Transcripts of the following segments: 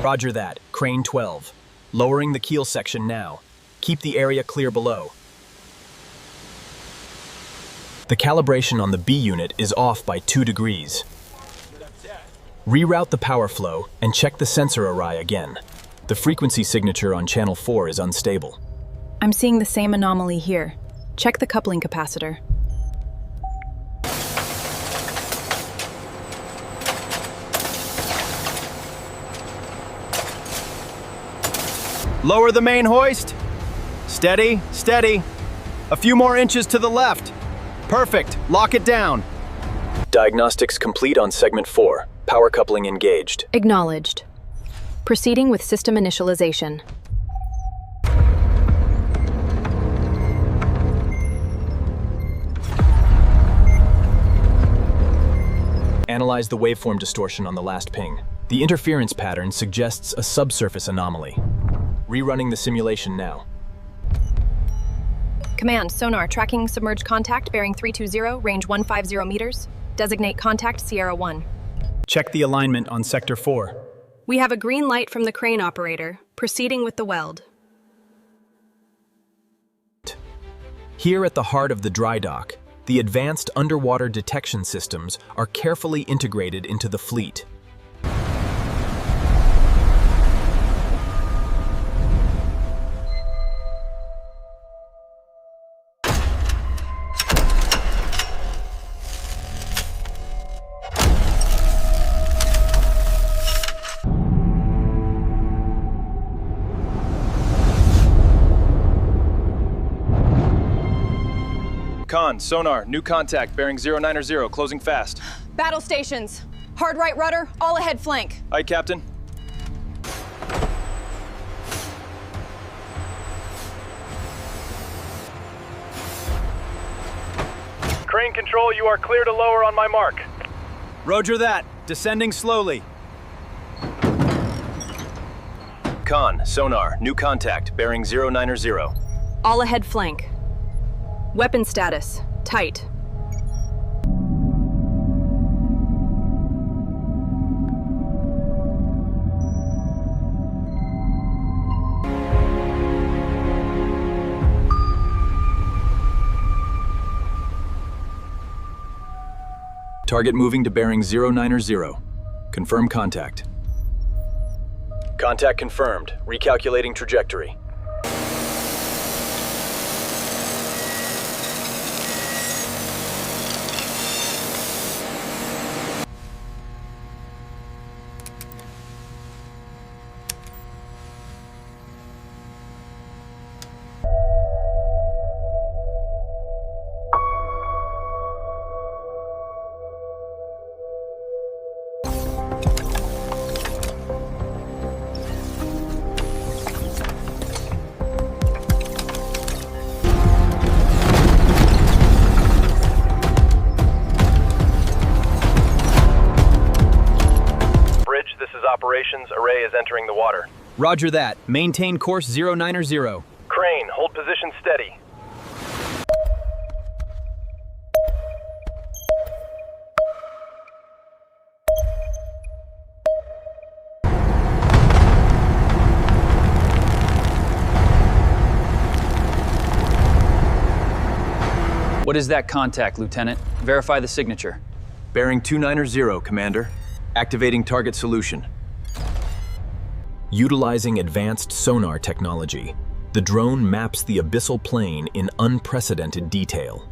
Roger that. Crane 12. Lowering the keel section now. Keep the area clear below. The calibration on the B unit is off by 2 degrees. Reroute the power flow and check the sensor array again. The frequency signature on channel 4 is unstable. I'm seeing the same anomaly here. Check the coupling capacitor. Lower the main hoist. Steady, steady. A few more inches to the left. Perfect. Lock it down. Diagnostics complete on segment 4. Power coupling engaged. Acknowledged. Proceeding with system initialization. Analyze the waveform distortion on the last ping. The interference pattern suggests a subsurface anomaly. Rerunning the simulation now. Command, Sonar, tracking submerged contact, bearing 320, range 150 meters. Designate contact Sierra 1. Check the alignment on Sector 4. We have a green light from the crane operator. Proceeding with the weld. Here at the heart of the dry dock, the advanced underwater detection systems are carefully integrated into the fleet. Sonar, new contact, bearing 090, closing fast. Battle stations. Hard right rudder, all ahead flank. Aye, Captain. Crane control, you are clear to lower on my mark. Roger that. Descending slowly. Sonar, new contact, bearing 090. All ahead flank. Weapon status, tight. Target moving to bearing 090. Confirm contact. Contact confirmed. Recalculating trajectory. Operations, array is entering the water. Roger that. Maintain course 090. Crane, hold position steady. What is that contact, Lieutenant? Verify the signature. Bearing 290, Commander. Activating target solution. Utilizing advanced sonar technology, the drone maps the abyssal plain in unprecedented detail.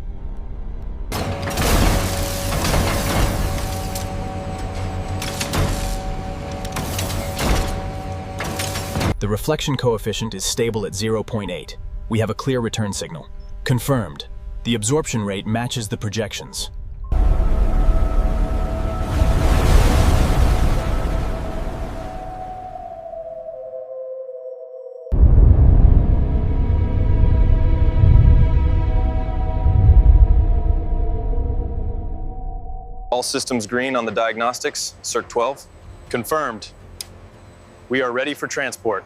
The reflection coefficient is stable at 0.8. We have a clear return signal. Confirmed. The absorption rate matches the projections. All systems green on the diagnostics, Circ 12. Confirmed. We are ready for transport.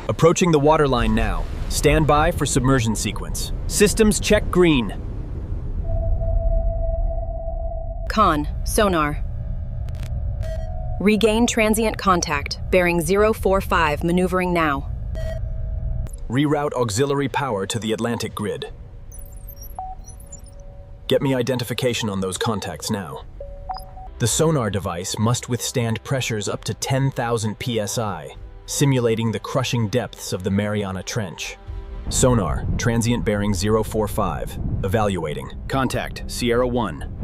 Approaching the waterline now. Stand by for submersion sequence. Systems check green. Con, sonar. Regain transient contact, bearing 045, maneuvering now. Reroute auxiliary power to the Atlantic grid. Get me identification on those contacts now. The sonar device must withstand pressures up to 10,000 psi, simulating the crushing depths of the Mariana Trench. Sonar, transient bearing 045, evaluating. Contact, Sierra 1.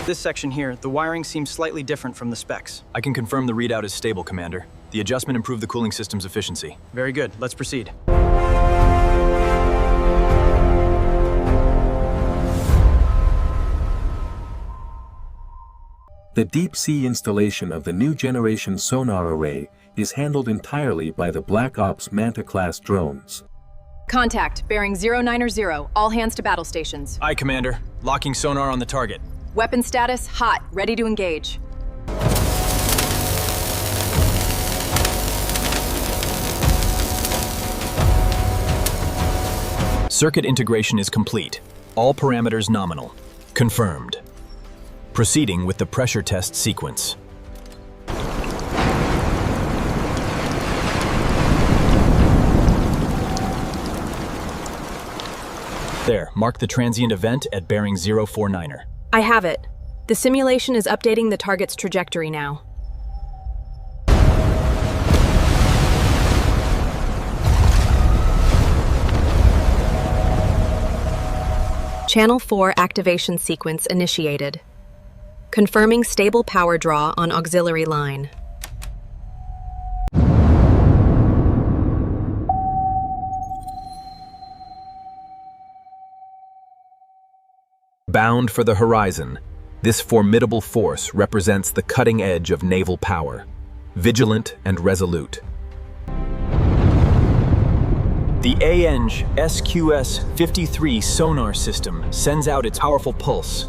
This section here, the wiring seems slightly different from the specs. I can confirm the readout is stable, Commander. The adjustment improved the cooling system's efficiency. Very good. Let's proceed. The deep-sea installation of the new generation sonar array is handled entirely by the Black Ops Manta-class drones. Contact, bearing 090, all hands to battle stations. Aye, Commander. Locking sonar on the target. Weapon status, hot, ready to engage. Circuit integration is complete. All parameters nominal. Confirmed. Proceeding with the pressure test sequence. There, mark the transient event at bearing 049er. I have it. The simulation is updating the target's trajectory now. Channel 4 activation sequence initiated. Confirming stable power draw on auxiliary line. Bound for the horizon, this formidable force represents the cutting edge of naval power, vigilant and resolute. The ANG SQS-53 sonar system sends out its powerful pulse,